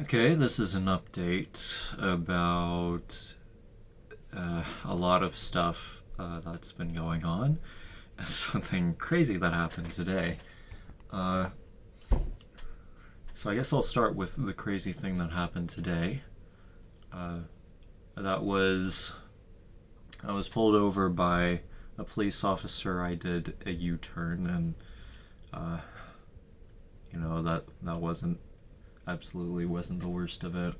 Okay, this is an update about a lot of stuff that's been going on. Something crazy that happened today. Uh, so I guess I'll start with the crazy thing that happened today. Uh, that was I was pulled over by a police officer. I did a U-turn, and uh, that wasn't absolutely wasn't the worst of it.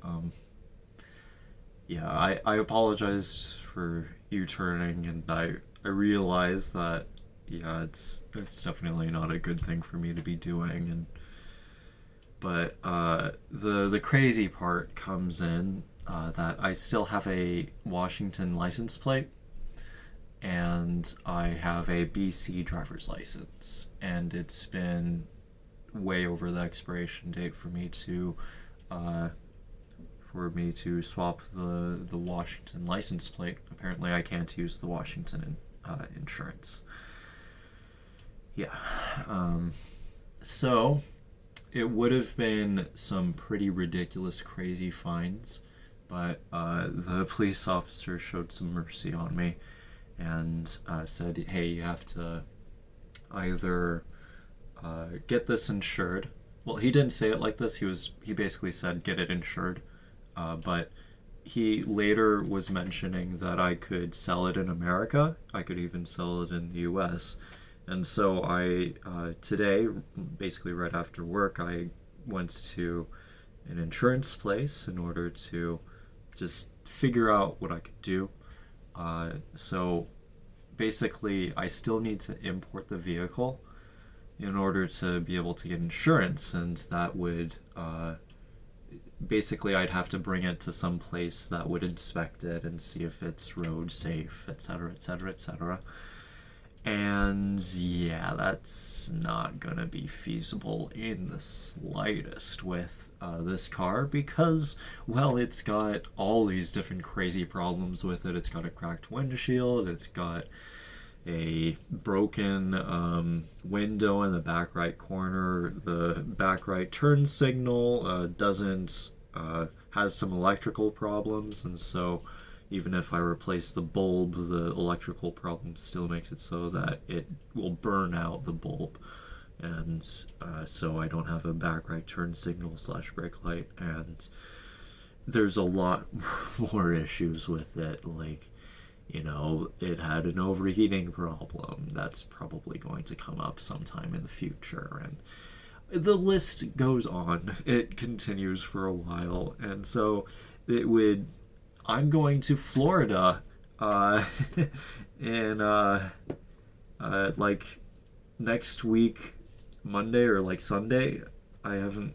Yeah, I apologize for you turning, and I realize that yeah, it's definitely not a good thing for me to be doing, and but the crazy part comes in that I still have a Washington license plate, and I have a BC driver's license, and it's been way over the expiration date uh, for me to swap the Washington license plate. Apparently, I can't use the Washington insurance. Yeah. So it would have been some pretty ridiculous, crazy fines, but the police officer showed some mercy on me and said, "Hey, you have to either get this insured." Well, he didn't say it like this. He basically said, "Get it insured," but he later was mentioning that I could sell it in America. I could even sell it in the U.S. And so I today, basically right after work, I went to an insurance place in order to just figure out what I could do. So basically, I still need to import the vehicle in order to be able to get insurance, and that would basically I'd have to bring it to some place that would inspect it and see if it's road safe, etc., etc., etc. And yeah, that's not gonna be feasible in the slightest with this car because, well, it's got all these different crazy problems with it. It's got a cracked windshield, it's got a broken window in the back right corner. The back right turn signal doesn't has some electrical problems, and so even if I replace the bulb, the electrical problem still makes it so that it will burn out the bulb, and so I don't have a back right turn signal slash brake light, and there's a lot more issues with it, like it had an overheating problem that's probably going to come up sometime in the future. And the list goes on. It continues for a while. And so it would. I'm going to Florida in like next week, Monday or like Sunday. I haven't,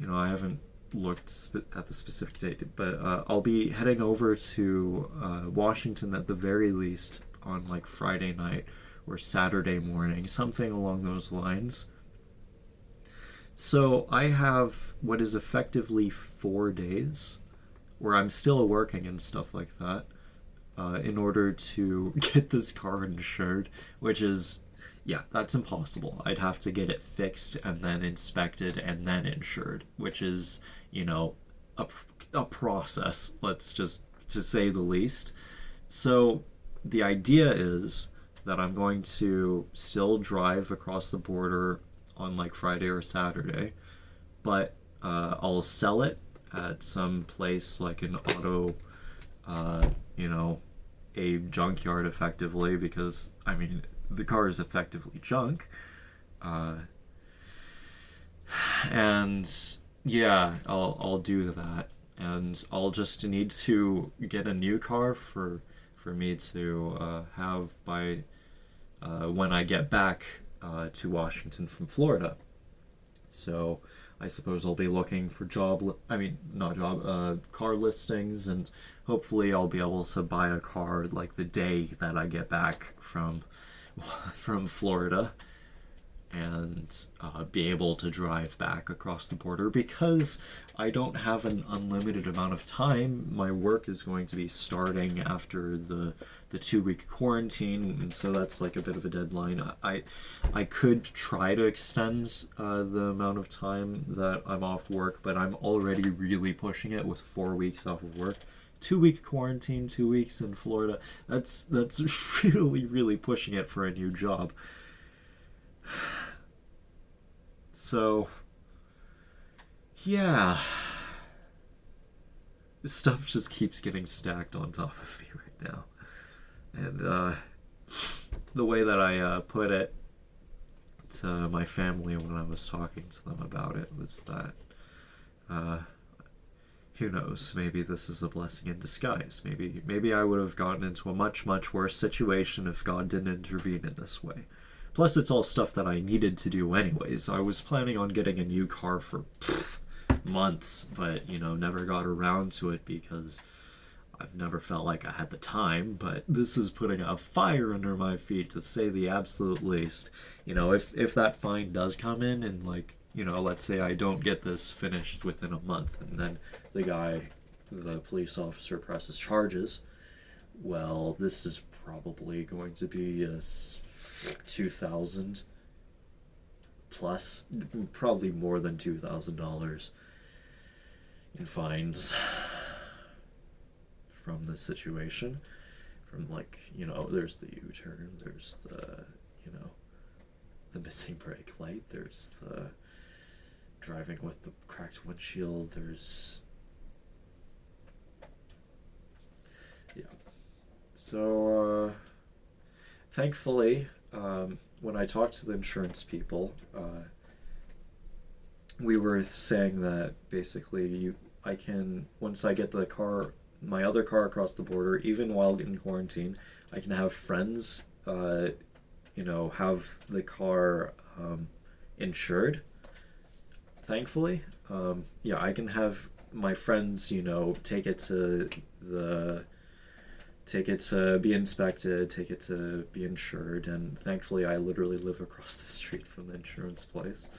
I haven't looked at the specific date, but I'll be heading over to Washington at the very least on like Friday night or Saturday morning, something along those lines. So I have what is effectively 4 days where I'm still working and stuff like that in order to get this car insured, which is yeah, that's impossible. I'd have to get it fixed and then inspected and then insured, which is, you know, a, a process, let's just to say the least. So the idea is that I'm going to still drive across the border on like Friday or Saturday, but I'll sell it at some place like an auto, uh, you know, a junkyard effectively, because I mean the car is effectively junk. Uh, and yeah, I'll do that, and I'll just need to get a new car for me to have by when I get back to Washington from Florida. So I suppose I'll be looking for I mean, not job, car listings, and hopefully I'll be able to buy a car like the day that I get back from Florida. and be able to drive back across the border. Because I don't have an unlimited amount of time, my work is going to be starting after the 2-week quarantine, and so that's like a bit of a deadline. I could try to extend the amount of time that I'm off work, but I'm already really pushing it with 4 weeks off of work. 2-week quarantine, 2 weeks in Florida. That's really, really pushing it for a new job. So, yeah. Stuff just keeps getting stacked on top of me right now. And the way that I put it to my family when I was talking to them about it was that, who knows, maybe this is a blessing in disguise. Maybe I would have gotten into a much, much worse situation if God didn't intervene in this way. Plus, it's all stuff that I needed to do anyways. I was planning on getting a new car for months, but, never got around to it because I've never felt like I had the time. But this is putting a fire under my feet, to say the absolute least. If that fine does come in and, let's say I don't get this finished within a month, and then the police officer presses charges, well, this is probably going to be a 2,000 plus, probably more than $2,000 in fines from this situation. From there's the U-turn, there's the missing brake light, there's the driving with the cracked windshield, there's so thankfully, when I talked to the insurance people, we were saying that basically I can, once I get my other car across the border, even while in quarantine, I can have friends, have the car insured. Thankfully, I can have my friends, take it to be inspected, take it to be insured, and thankfully I literally live across the street from the insurance place.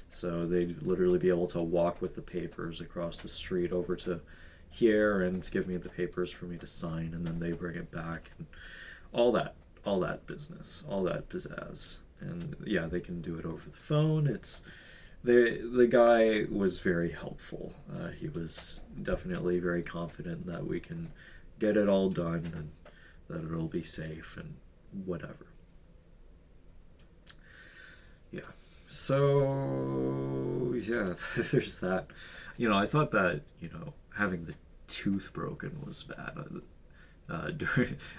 So they'd literally be able to walk with the papers across the street over to here and give me the papers for me to sign, and then they bring it back, and all that business, all that pizzazz. And they can do it over the phone. It's the guy was very helpful. He was definitely very confident that we can get it all done and that it'll be safe and whatever. So there's that. I thought that having the tooth broken was bad.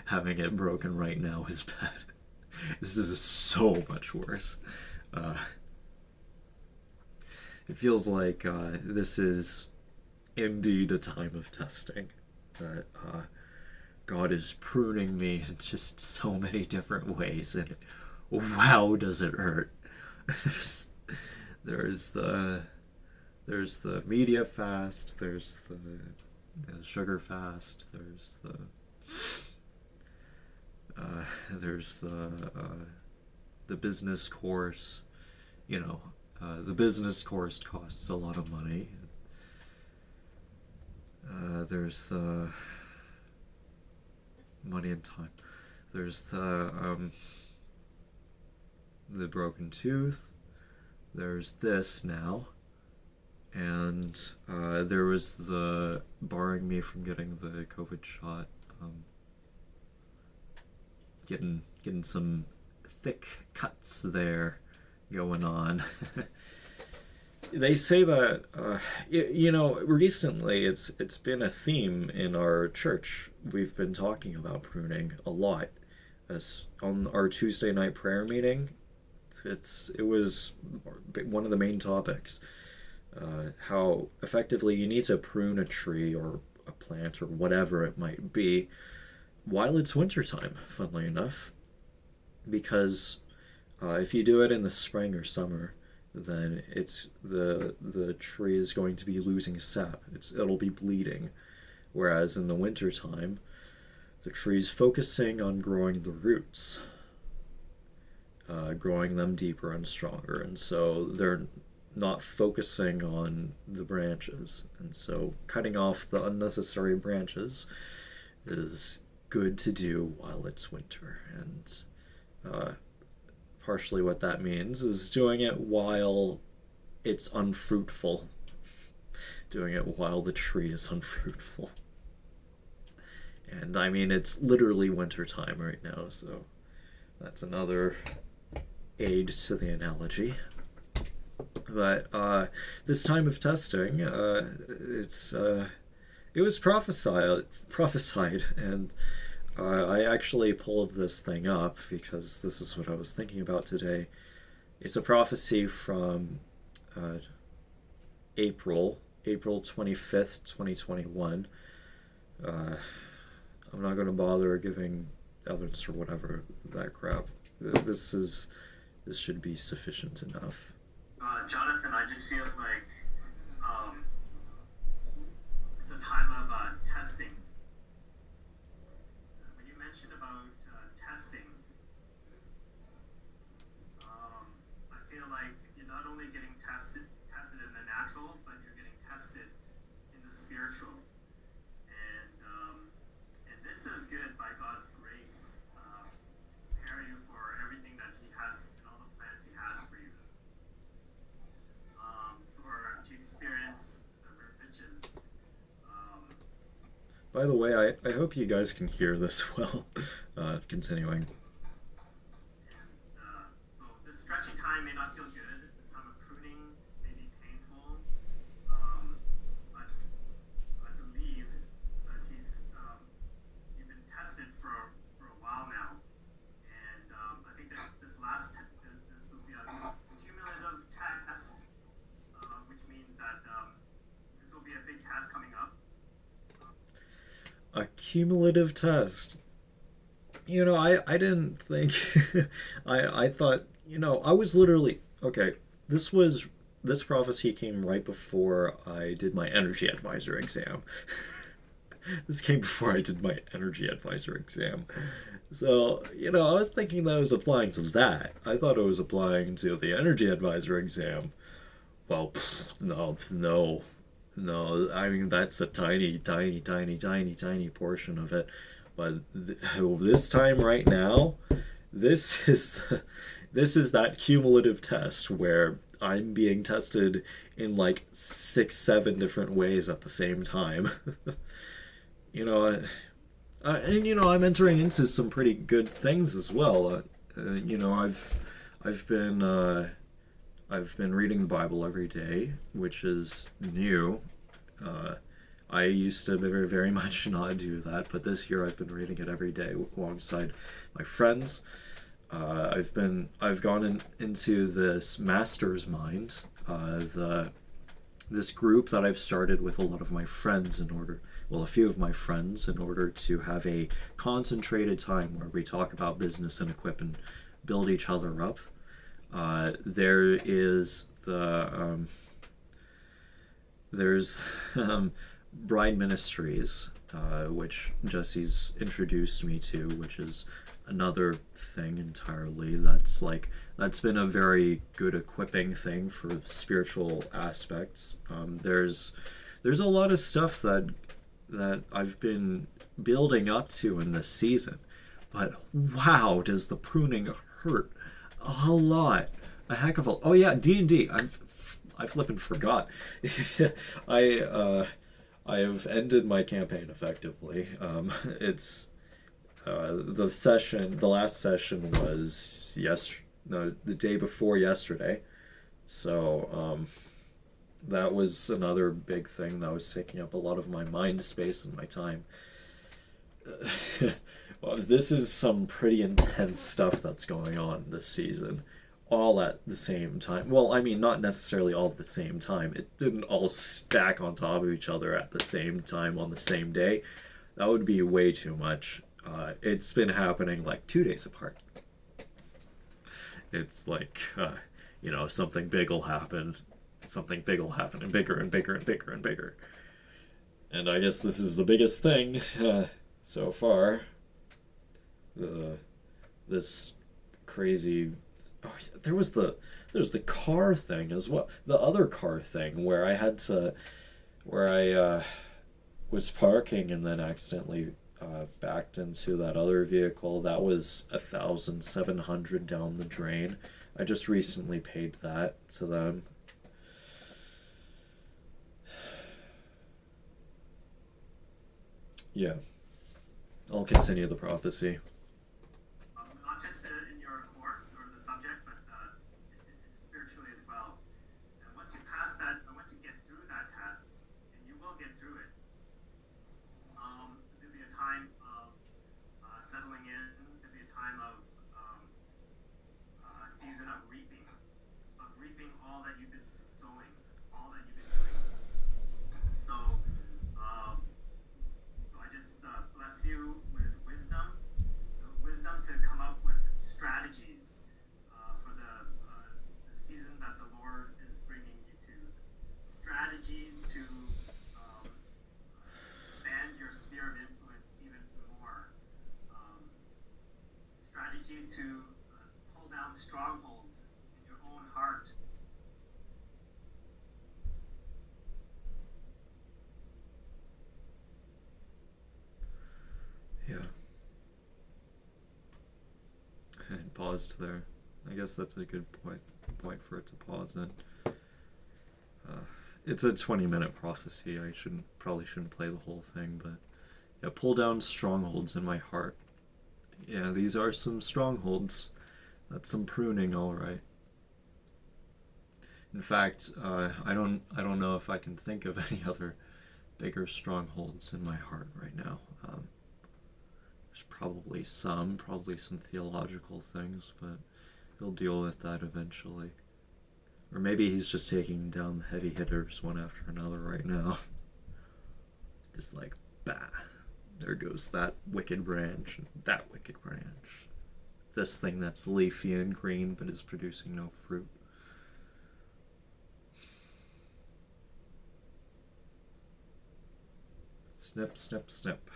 Having it broken right now is bad. This is so much worse. It feels like this is indeed a time of testing. That God is pruning me in just so many different ways, and wow, does it hurt. There's the media fast, there's the sugar fast, there's the business course. The business course costs a lot of money. There's the money and time. There's the broken tooth. There's this now. And there was the barring me from getting the COVID shot. Getting some thick cuts there going on. They say that recently it's been a theme in our church. We've been talking about pruning a lot. As on our Tuesday night prayer meeting, it was one of the main topics. How effectively you need to prune a tree or a plant or whatever it might be while it's wintertime, funnily enough. Because if you do it in the spring or summer, then the tree is going to be losing sap. It'll be bleeding. Whereas in the wintertime, the tree's focusing on growing the roots. growing them deeper and stronger. And so they're not focusing on the branches. And so cutting off the unnecessary branches is good to do while it's winter. And partially what that means is doing it while it's unfruitful, doing it while the tree is unfruitful. And I mean, it's literally winter time right now, so that's another aid to the analogy. But this time of testing, it was prophesied, and I actually pulled this thing up because this is what I was thinking about today. It's a prophecy from April 25th, 2021. I'm not going to bother giving evidence or whatever that crap. This should be sufficient enough. Jonathan, I just feel like it's a time of testing. When you mentioned about testing, I feel like you're not only getting tested in the natural, but you're getting tested in the spiritual. And this is good by God's grace to prepare you for everything that He has and all the plans He has for you. To experience the riches. By the way, I hope you guys can hear this well. Continuing. So this stretching time may not feel good. This time of pruning may be painful. But I believe that you've been tested for a while now. And I think this will be a cumulative test. Which means that this will be a big test coming up. A cumulative test. You know, I didn't think... I thought, I was literally... Okay, this prophecy came right before I did my energy advisor exam. This came before I did my energy advisor exam. So, I was thinking that it was applying to that. I thought it was applying to the energy advisor exam. Well, no. I mean, that's a tiny portion of it. But this time right now, this is that cumulative test where I'm being tested in like 6-7 different ways at the same time. And I'm entering into some pretty good things as well. I've been reading the Bible every day, which is new. I used to very, very much not do that, but this year I've been reading it every day alongside my friends. I've gone into this Master's Mind, this group that I've started with a lot of my friends a few of my friends, in order to have a concentrated time where we talk about business and equip and build each other up. There is there's Bride Ministries, which Jesse's introduced me to, which is another thing entirely. That's been a very good equipping thing for spiritual aspects. There's a lot of stuff that I've been building up to in this season, but wow, does the pruning hurt a lot. A heck of a... Oh yeah, D&D. I flippin' forgot. I've ended my campaign effectively. It's the last session was the day before yesterday. So that was another big thing that was taking up a lot of my mind space and my time. Well, this is some pretty intense stuff that's going on this season, all at the same time. Well, I mean, not necessarily all at the same time. It didn't all stack on top of each other at the same time on the same day. That would be way too much. It's been happening like 2 days apart. It's like, something big will happen, and bigger and bigger and bigger and bigger. And I guess this is the biggest thing so far. This crazy Oh, yeah, there's the car thing as well. The other car thing where I was parking and then accidentally backed into that other vehicle. That was 1,700 down the drain. I just recently paid that to them. Yeah, I'll continue the prophecy. Not just in your course or the subject, but spiritually as well. And once you pass that, and once you get through that test, and you will get through it, there'll be a time of settling in. There'll be a time of a season of reaping all that you've been sowing, all that you've been doing. So, um, so I just bless you with wisdom, the wisdom to come up with strategies for the season that the Lord is bringing you to, strategies to expand your sphere of influence even more, strategies to pull down strongholds in your own heart. Yeah. And paused there. I guess that's a good point for it to pause in. It's a 20-minute prophecy. I probably shouldn't play the whole thing, but yeah, pull down strongholds in my heart. Yeah, these are some strongholds. That's some pruning, all right. In fact, I don't know if I can think of any other bigger strongholds in my heart right now. There's probably some theological things, but he'll deal with that eventually. Or maybe he's just taking down the heavy hitters one after another right now. Just like, bah, there goes that wicked branch, and that wicked branch. This thing that's leafy and green but is producing no fruit. Snip, snip, snip.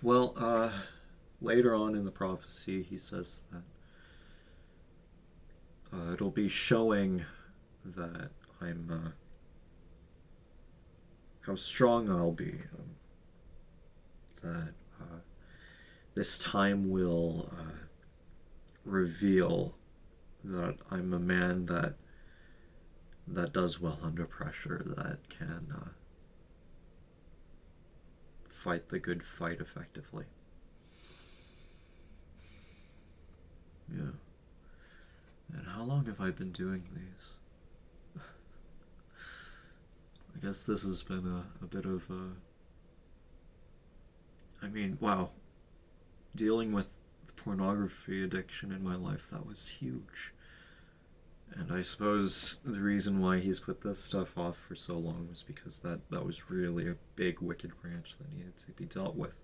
Well, later on in the prophecy, he says that it'll be showing that I'm how strong I'll be. That this time will reveal that I'm a man that does well under pressure, that can fight the good fight effectively. Yeah. And how long have I been doing these? I guess this has been a bit of I mean, wow. Dealing with the pornography addiction in my life, that was huge. And I suppose the reason why he's put this stuff off for so long was because that was really a big wicked branch that needed to be dealt with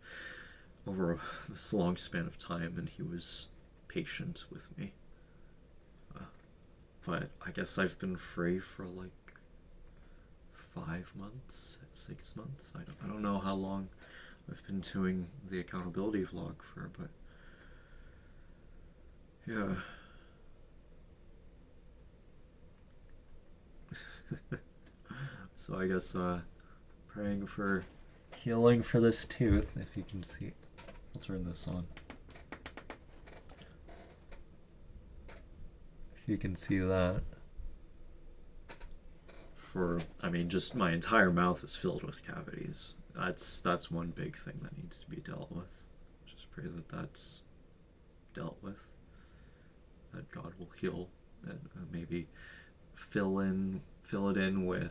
over this long span of time, and he was patient with me. But I guess I've been free for like 5 months, 6 months. I don't know how long I've been doing the accountability vlog for, but yeah. So I guess praying for healing for this tooth, if you can see. I'll turn this on. If you can see that. I mean, just my entire mouth is filled with cavities. That's one big thing that needs to be dealt with. Just pray that that's dealt with. That God will heal and maybe fill it in with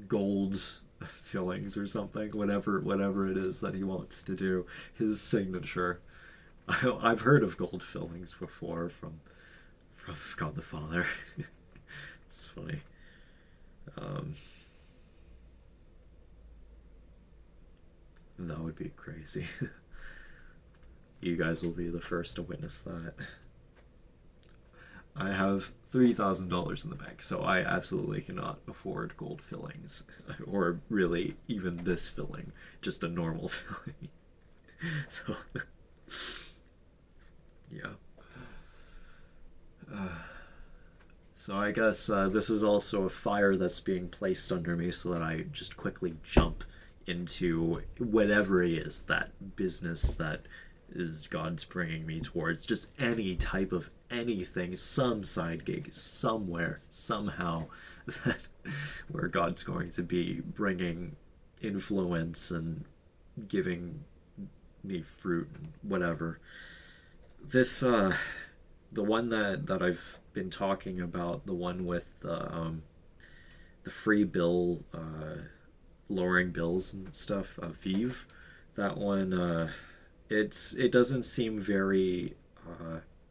gold fillings or something, whatever it is that he wants to do. His signature. I've heard of gold fillings before from God the Father. It's funny. That would be crazy. You guys will be the first to witness that. I have $3,000 in the bank, so I absolutely cannot afford gold fillings, or really even this filling, just a normal filling. So Yeah. So I guess this is also a fire that's being placed under me so that I just quickly jump into whatever it is, that business that is God's bringing me towards. Just any type of anything, some side gig somewhere, somehow, that where God's going to be bringing influence and giving me fruit and whatever. This the one that I've been talking about, the one with the free bill, lowering bills and stuff, Vive, that one, it doesn't seem very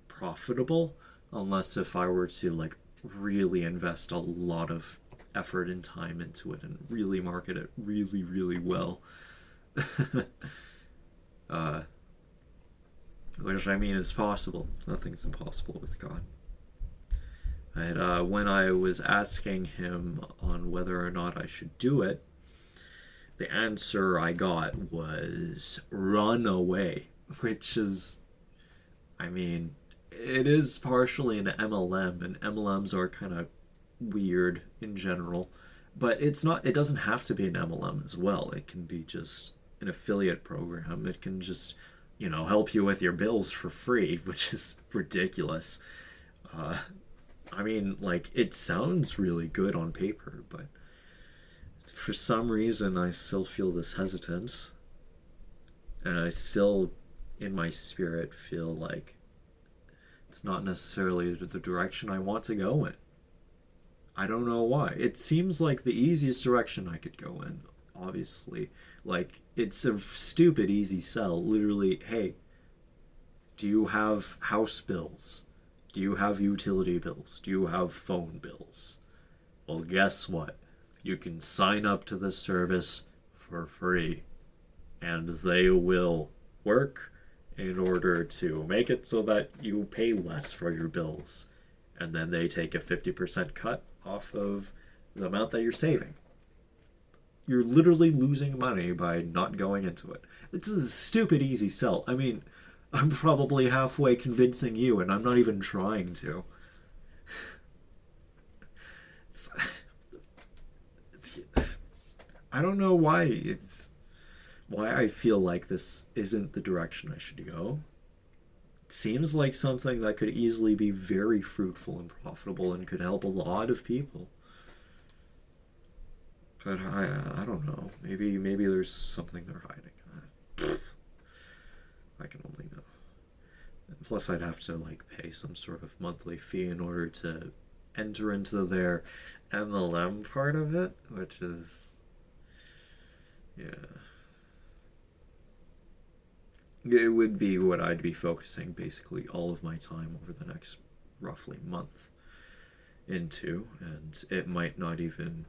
profitable unless if I were to like really invest a lot of effort and time into it and really market it really really well. uh, which I mean is possible. Nothing's impossible with God. And when I was asking him on whether or not I should do it, the answer I got was run away, which is, I mean, it is partially an MLM, and MLMs are kind of weird in general, but it's not. It doesn't have to be an MLM as well. It can be just an affiliate program. It can just, help you with your bills for free, which is ridiculous. Uh, I mean, like, it sounds really good on paper, but for some reason I still feel this hesitance, and I still, in my spirit, feel like it's not necessarily the direction I want to go in. I don't know why. It seems like the easiest direction I could go in, obviously. Like, it's a stupid easy sell. Literally, hey, do you have house bills? Do you have utility bills? Do you have phone bills? Well, guess what? You can sign up to this service for free, and they will work in order to make it so that you pay less for your bills. And then they take a 50% cut off of the amount that you're saving. You're literally losing money by not going into it. This is a stupid easy sell. I mean, I'm probably halfway convincing you, and I'm not even trying to. I don't know why I feel like this isn't the direction I should go. It seems like something that could easily be very fruitful and profitable and could help a lot of people. But I don't know. Maybe there's something they're hiding. I can only know. Plus, I'd have to like pay some sort of monthly fee in order to enter into their MLM part of it, which is, yeah. It would be what I'd be focusing basically all of my time over the next roughly month into, and it might not even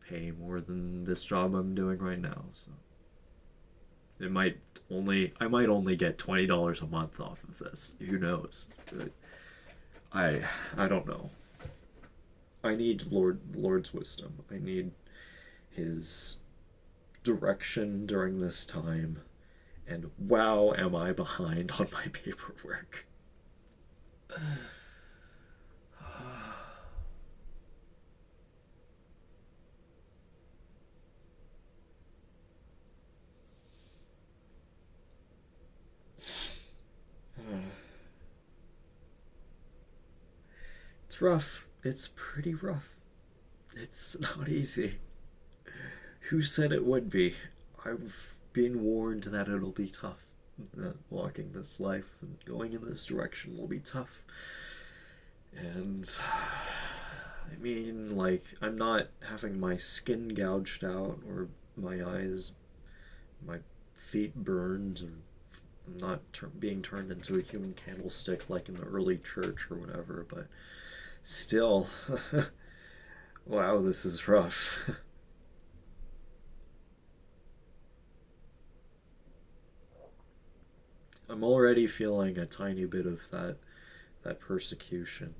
pay more than this job I'm doing right now. So I might only get $20 a month off of this. Who knows? I don't know. I need Lord's wisdom. I need His direction during this time. And wow, am I behind on my paperwork. It's rough. It's pretty rough. It's not easy. Who said it would be? I've been warned that it'll be tough. That walking this life and going in this direction will be tough. And I mean, like, I'm not having my skin gouged out or my eyes, my feet burned, or I'm not being turned into a human candlestick like in the early church or whatever, but still, wow, this is rough. I'm already feeling a tiny bit of that persecution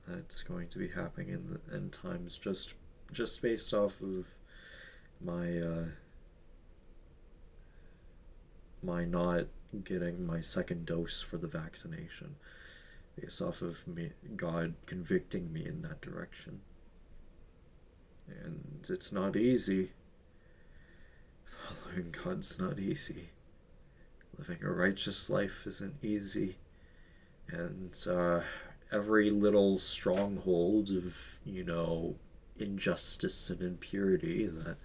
that's going to be happening in the end times, just based off of my my not getting my second dose for the vaccination, based off of God convicting me in that direction. And it's not easy. Following God's not easy. Living a righteous life isn't easy. And every little stronghold of, injustice and impurity, that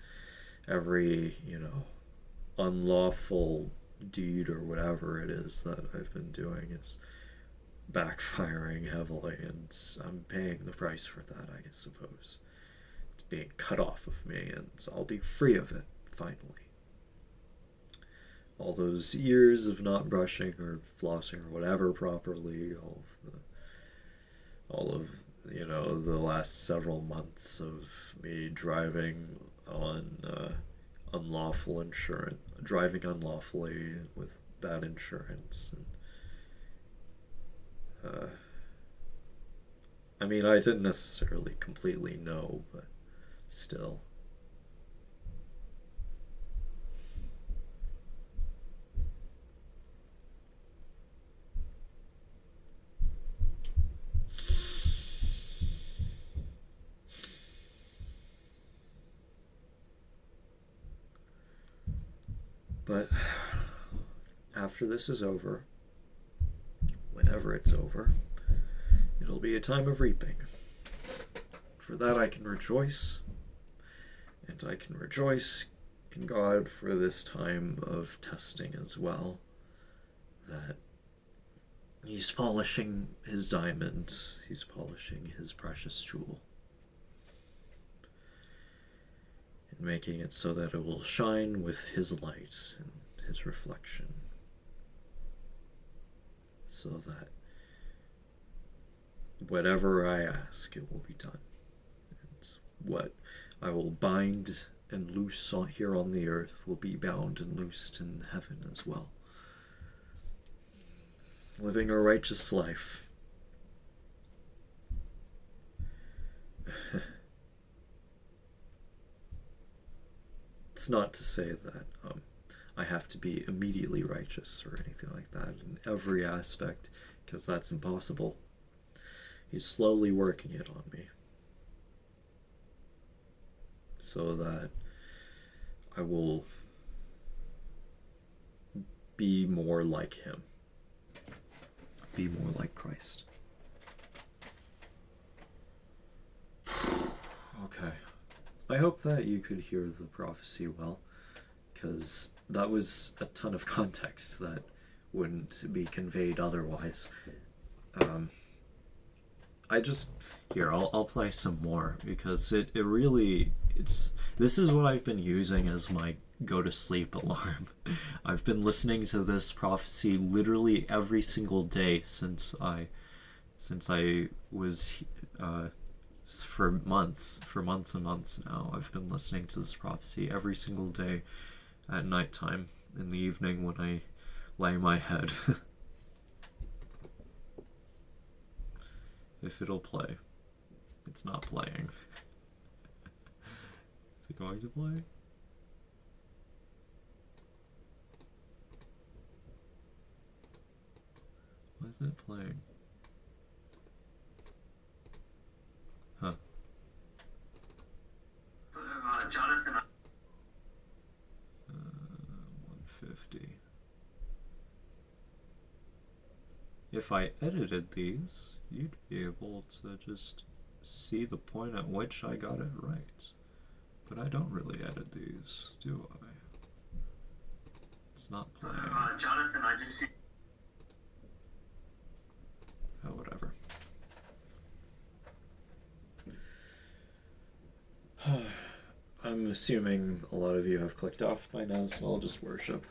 every, unlawful deed or whatever it is that I've been doing is backfiring heavily, and I'm paying the price for that, I suppose. It's being cut off of me, and I'll be free of it, finally. All those years of not brushing or flossing or whatever properly, all of the last several months of me driving on unlawful insurance, driving unlawfully with bad insurance, and I didn't necessarily completely know, but still. But after this is over, whenever it's over, it'll be a time of reaping. For that I can rejoice, and I can rejoice in God for this time of testing as well, that He's polishing His diamond, He's polishing His precious jewel, and making it so that it will shine with His light and His reflection, so that whatever I ask, it will be done. And what I will bind and loose here on the earth will be bound and loosed in heaven as well. Living a righteous life. It's not to say that I have to be immediately righteous or anything like that in every aspect, because that's impossible. He's slowly working it on me, so that I will be more like Him, be more like Christ. Okay. I hope that you could hear the prophecy well, because that was a ton of context that wouldn't be conveyed otherwise. I'll play some more, because this is what I've been using as my go to sleep alarm. I've been listening to this prophecy literally every single day since I was for months and months now. I've been listening to this prophecy every single day at nighttime, in the evening when I lay my head. If it'll play. It's not playing. Is it going to play? Why isn't it playing? Huh. Jonathan. 150. If I edited these, you'd be able to just see the point at which I got it right. But I don't really edit these, do I? It's not playing. Jonathan, I just... Oh, whatever. I'm assuming a lot of you have clicked off by now, so I'll just worship.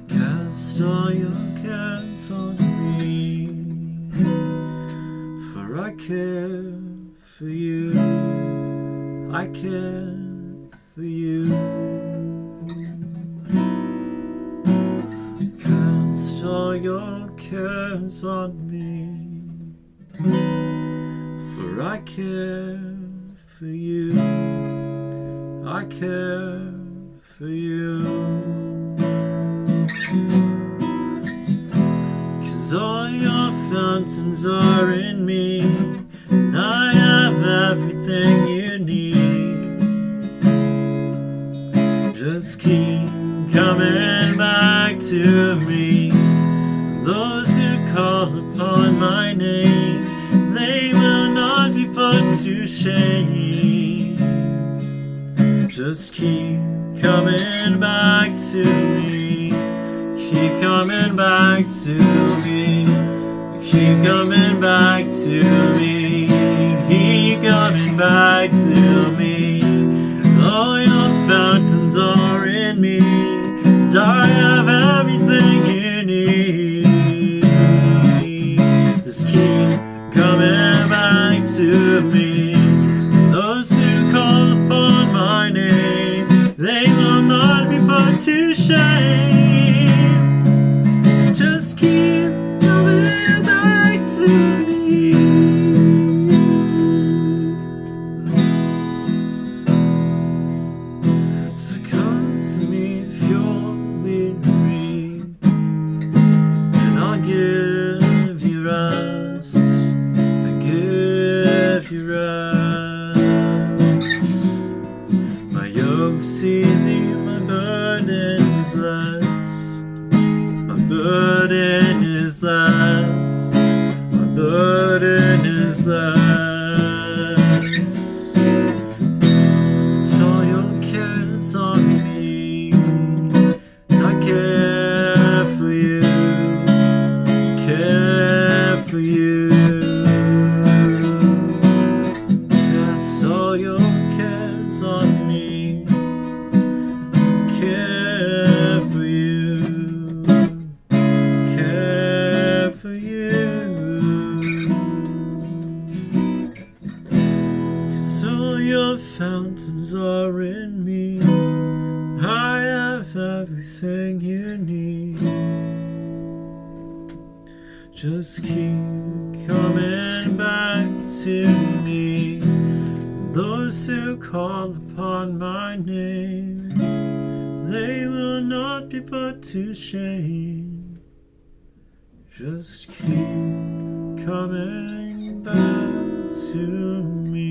Cast for you. I care for you. Cast all your cares on me, for I care for you. I care for you. 'Cause all your fountains are in me, and I have everything you need. Just keep coming back to me. Those who call upon my name, they will not be put to shame. Just keep coming back to me. Keep coming back to me. Keep coming back to me. Keep coming back to me. All your fountains are in me, and I have everything you need. Just keep coming back to me. Those who call upon my name, they will not be put to shame. Just keep coming back to me. So come to me if you're weary, and I'll give you rest. I'll give you rest. My yoke's easy, my burden's less. My burden is less. My burden is less. So your cares on me, 'cause I care for you. Care for you. Yes, all your cares on me. Care for you. Care for you. 'Cause all your fountains are in me. I have everything you need. Just keep coming back to me. Those who call upon my name, they will not be put to shame. Just keep coming back to me.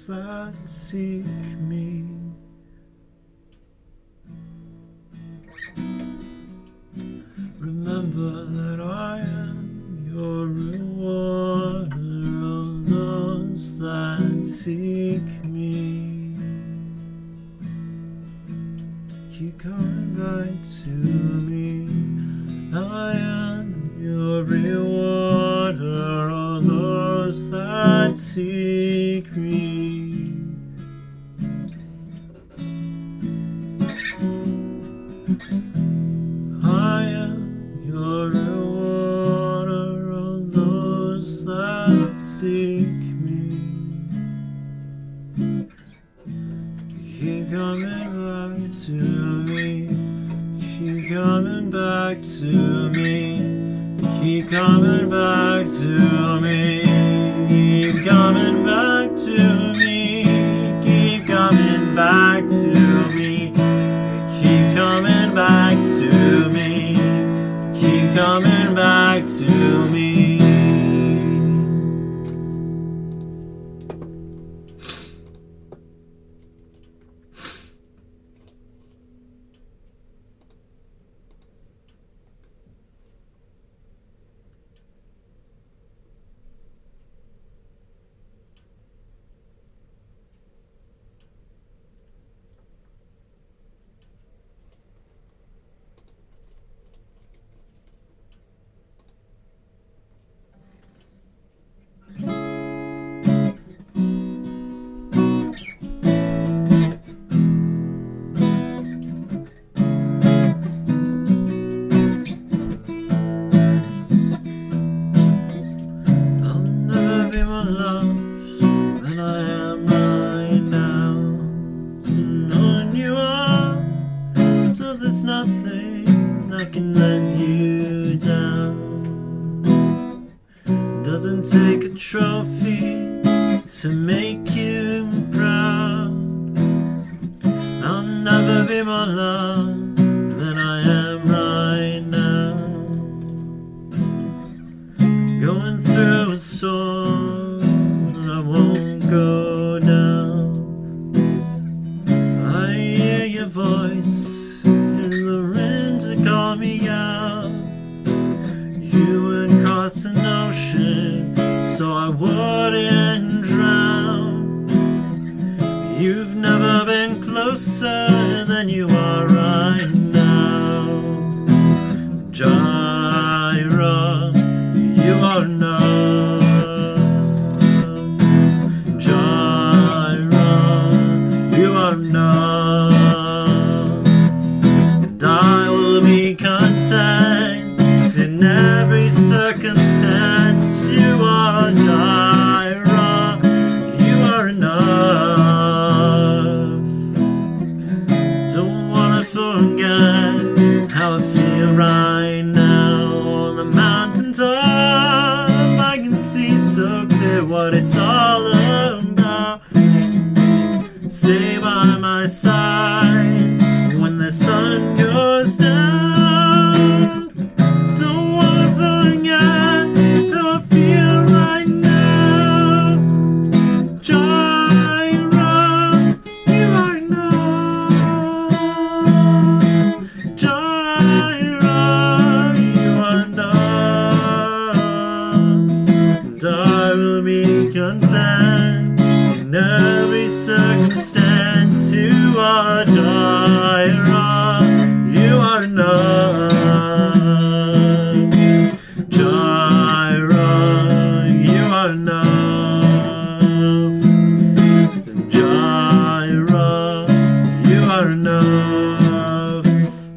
That seek me. Remember that I am your rewarder of those that seek me. Keep coming back to me. I am your rewarder of those that seek me. I am your rewarder of those that seek me. Keep coming back to me. Keep coming back to me. Keep coming back to me. Keep coming back to me. Keep coming back to me. Keep coming back to me. to me. Nothing that can let you down. Doesn't take a trophy to make you proud. I'll never be more loved than I am right now. Going through a storm, and I won't go down. I hear your voice call me out. You would cross an ocean so I wouldn't drown. You've never been closer than you are right now. Jireh, you are enough. Jireh, you are enough. In every circumstance, you are Jireh, you are enough. Don't wanna forget how I feel right now. On the mountaintop, I can see so clear what it's all about. Stay by my side when the sun goes down. Content in every circumstance. You are Jireh, you are enough. Jireh, you are enough. Jireh, you are enough.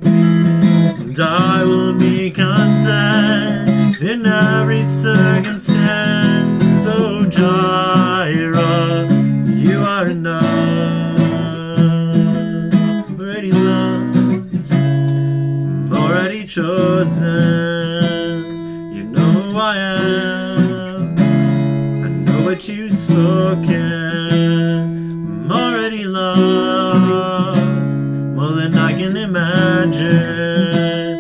And I will be content in every circumstance. So Jireh, you are enough. Already loved, already chosen. You know who I am. I know what you've spoken. I'm already loved, more than I can imagine.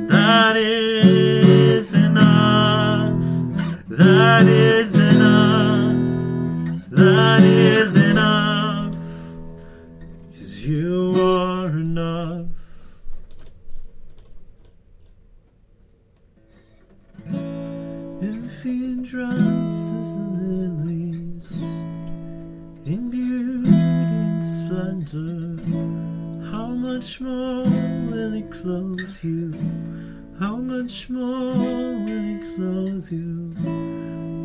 That is enough. That is enough. That is enough. 'Cause you are enough. If he dresses the lilies in beauty and splendor, how much more will he clothe you? How much more will he clothe you?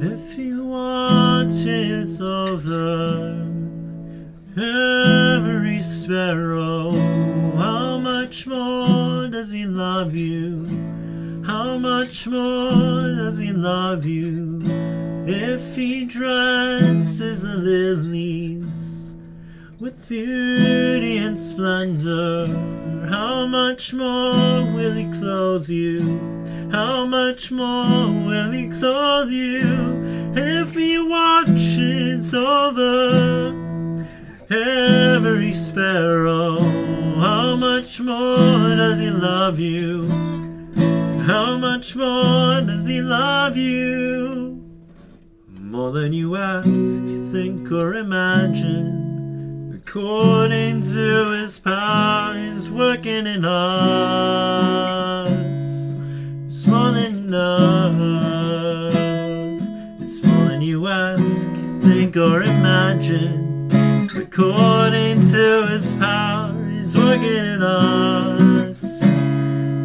If he watches over every sparrow, how much more does he love you? How much more does he love you? If he dresses the lilies with beauty and splendor, how much more will he clothe you? How much more will he clothe you? If he watches over every sparrow, how much more does he love you? How much more does he love you? More than you ask, think or imagine. According to his power, he's working in us. It's more than enough. It's more than you ask, think or imagine. According to his power, he's working in us.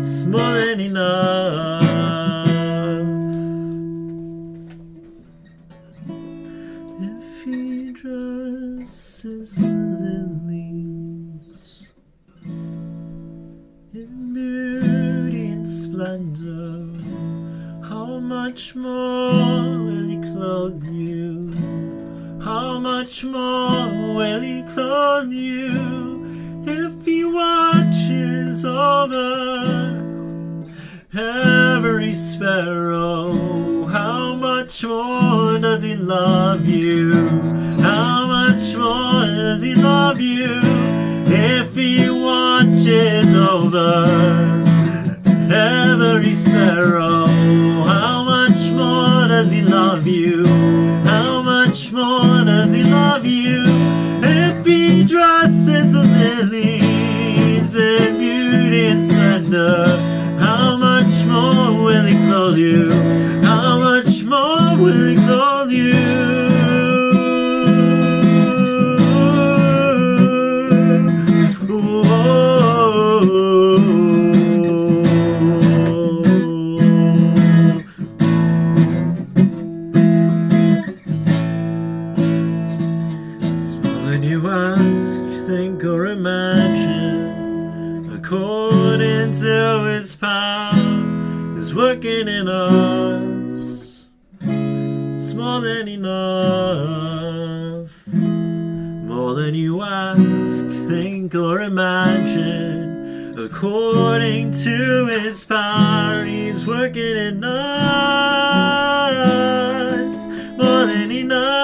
It's more than enough. If he dresses the lilies in beauty and splendor, how much more will he clothe you? How much more will he clothe you? If he watches over every sparrow, how much more does he love you? How much more does he love you? If he watches over every sparrow, how much more does he love you? How much more does he love you? If he dresses the lilies in beauty and splendor, how much more will he clothe you? How much more will he clothe you? You ask, think or imagine. According to his power, he's working in us. It's more than enough. More than you ask, think or imagine. According to his power, he's working in us. More than enough.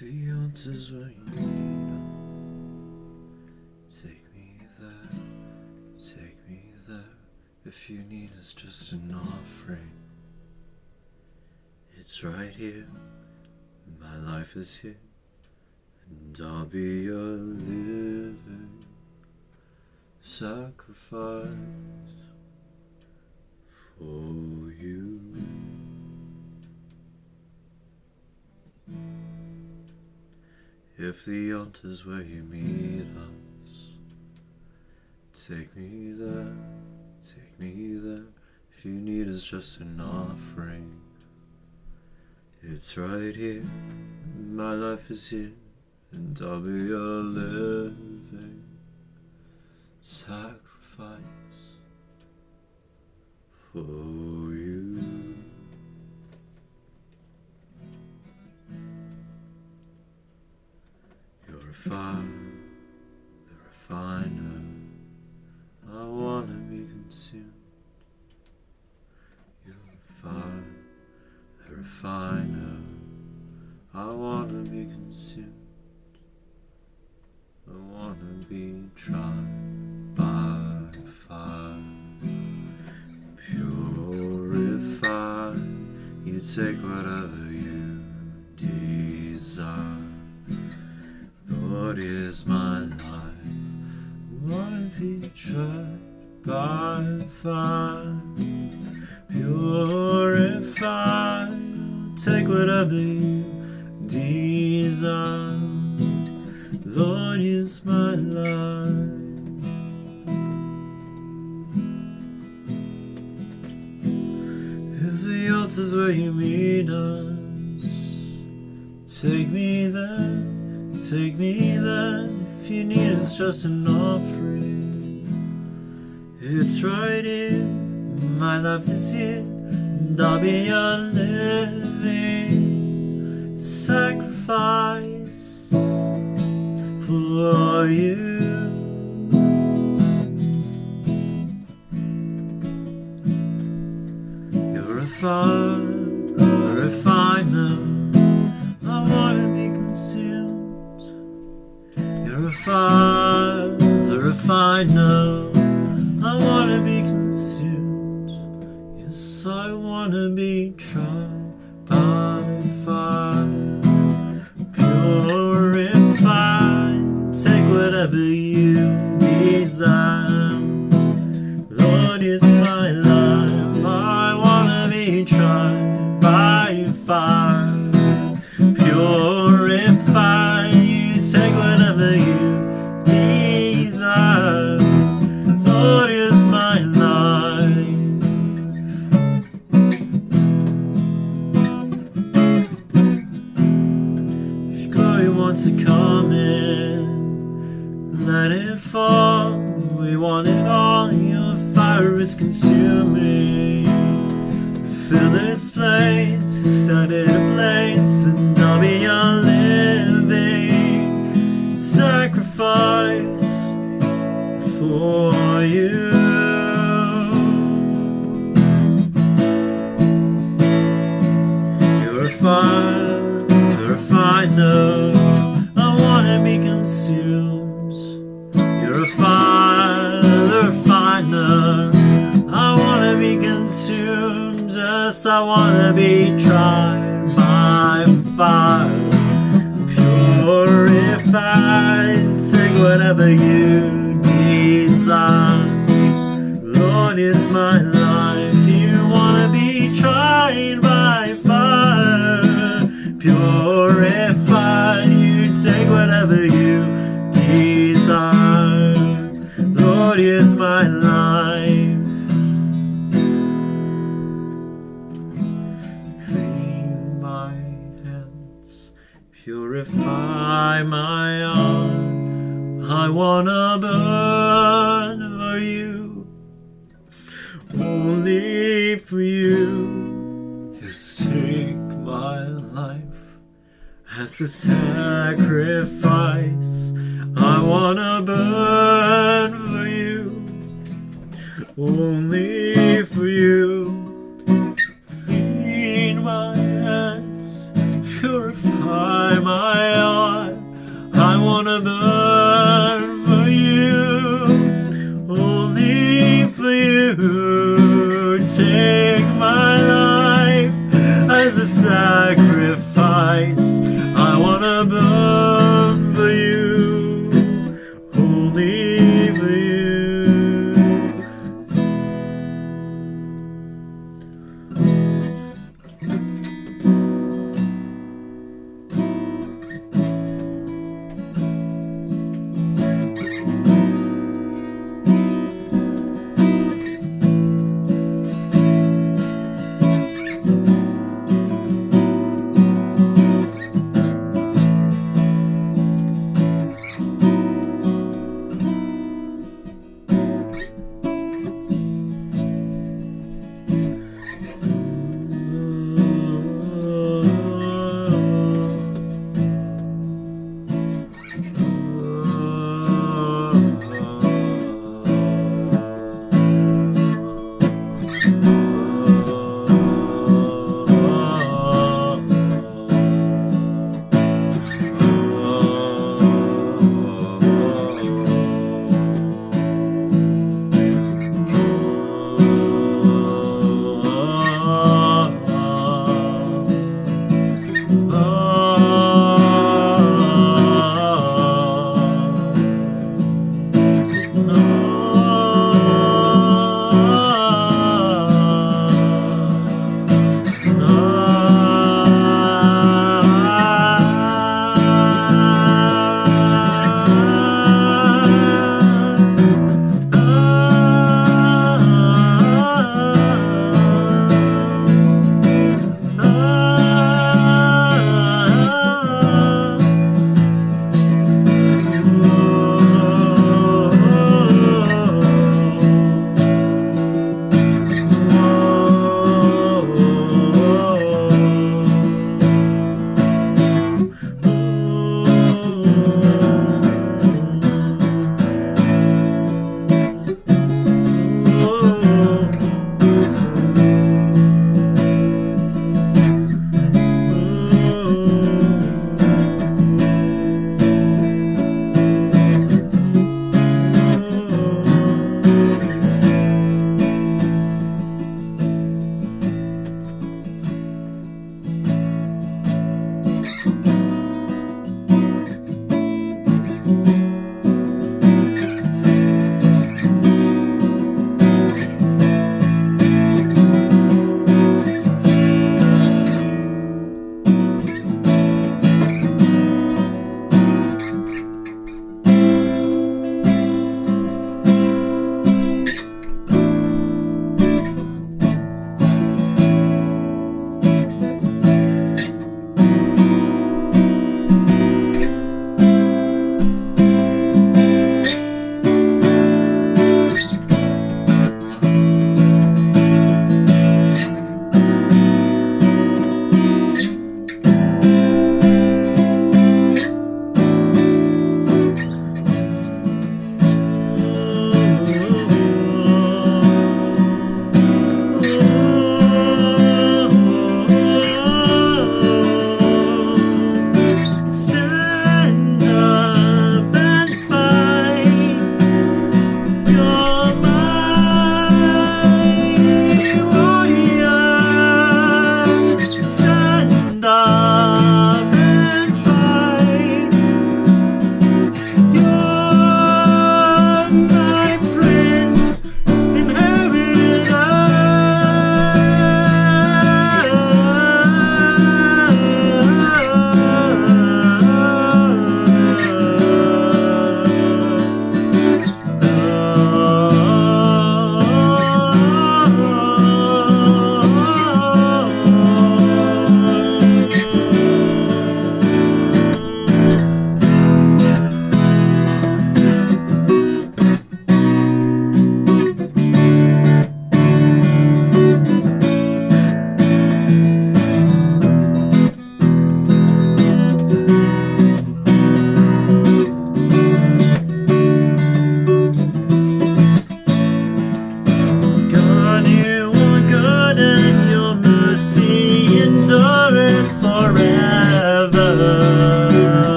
The altar's where you need. Take me there, take me there. If you need us just an offering, it's right here. My life is here, and I'll be your living sacrifice for you. If the altar's where you meet us, take me there, take me there. If you need us just an offering, it's right here. My life is here, and I'll be your living sacrifice for you. You're a fire, the refiner. I wanna be consumed. You're a fire, the refiner. I wanna be consumed. I wanna be tried by fire. Purify. You take whatever you desire. Lord, is my life. Wanna be tried by fire. Purify. take whatever you desire. Lord, use my life. If the altar's where you meet us, take me there, take me there. If you need us just an offering, it's right here. My life is here, and I'll be a living sacrifice for you. You're a fire, a refiner. I wanna be consumed. You're a fire, a refiner. I wanna be consumed. Yes, I wanna be tried by fire, purified. Take whatever you desire. Lord, it's my life. I wanna be tried by fire, purified. You take whatever you desire. Lord, is my life. If your glory wants to come in, let it fall. We want it all. Your fire is consuming. Fill this place, set it ablaze, and I'll be a living sacrifice for you. You're a fire, a refiner. I wanna be consumed. You're a fire, a refiner. I wanna be consumed. Yes, I wanna be tried by fire, purified. Take whatever you desire. Lord, is my life. You wanna be tried by fire, purified. You take whatever you desire. Lord, is my life. Clean my hands, purify my heart. I wanna burn for you, only for you. Just take my life as a sacrifice. I wanna burn for you, only for you. Clean my hands, purify my heart. I wanna burn for you, only for you. Take my life as a sacrifice. I wanna burn for you,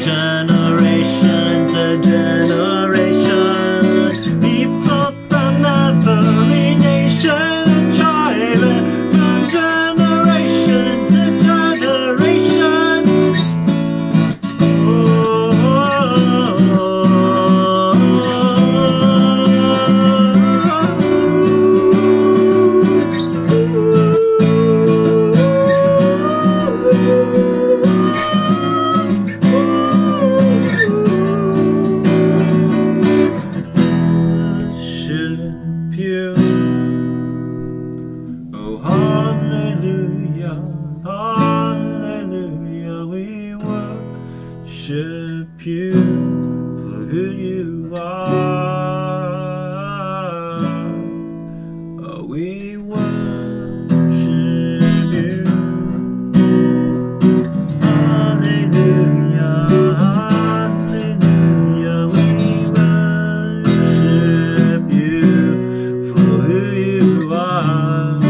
generation to generation. People from every nation and tribe, from generation to generation. Worship you. Oh, hallelujah, hallelujah, we worship you for who you are. Oh, we worship you. Hallelujah, hallelujah, we worship you for who you are.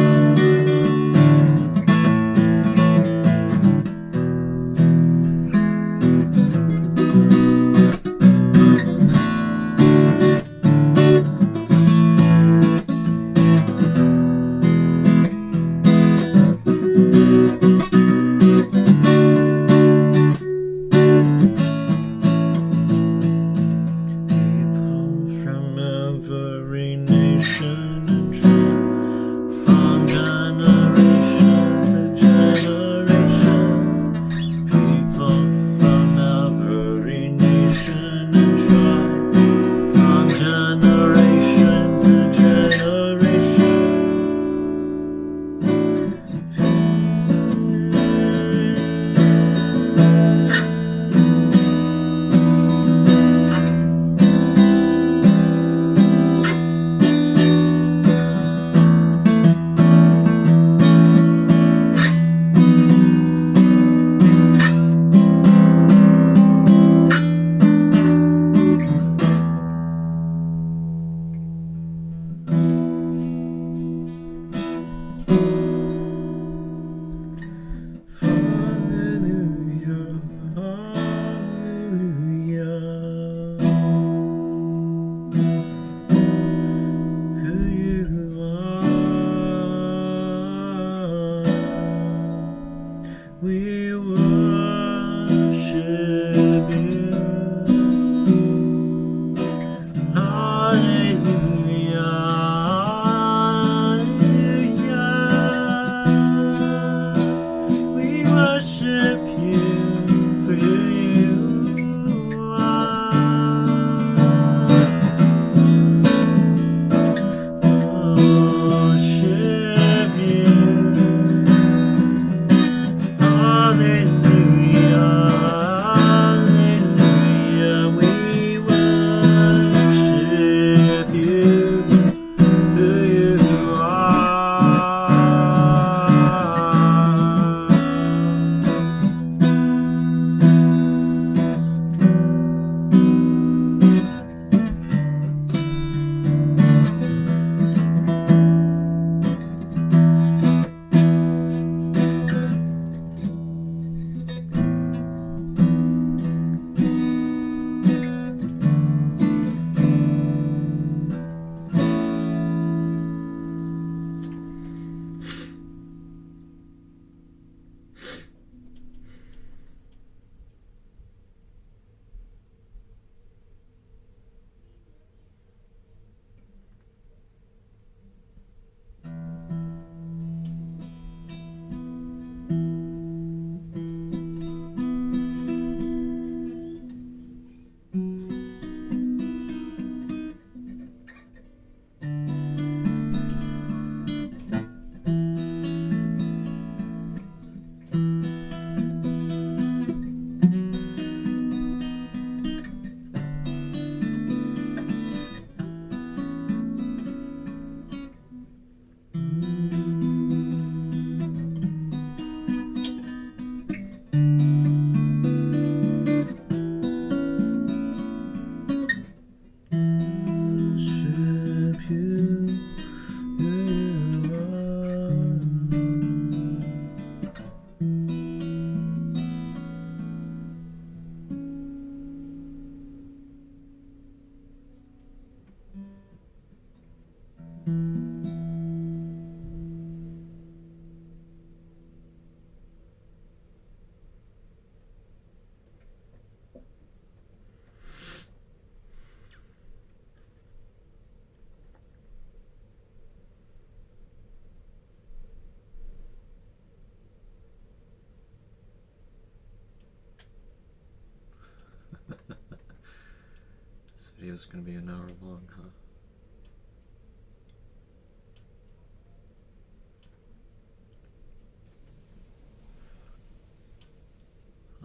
video is going to be an hour long, huh?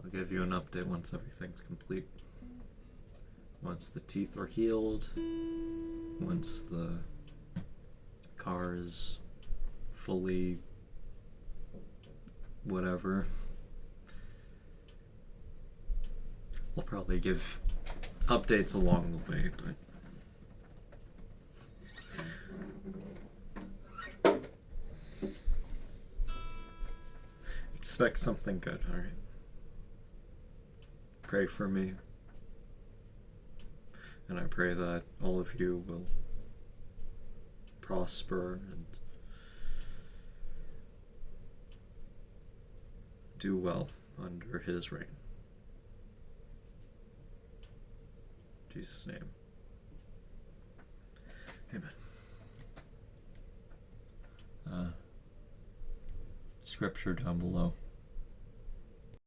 I'll give you an update once everything's complete. Once the teeth are healed, once the car is fully whatever. I'll probably give updates along the way, but expect something good, alright? Pray for me, and I pray that all of you will prosper and do well under his reign. In Jesus' name. Amen. Scripture down below.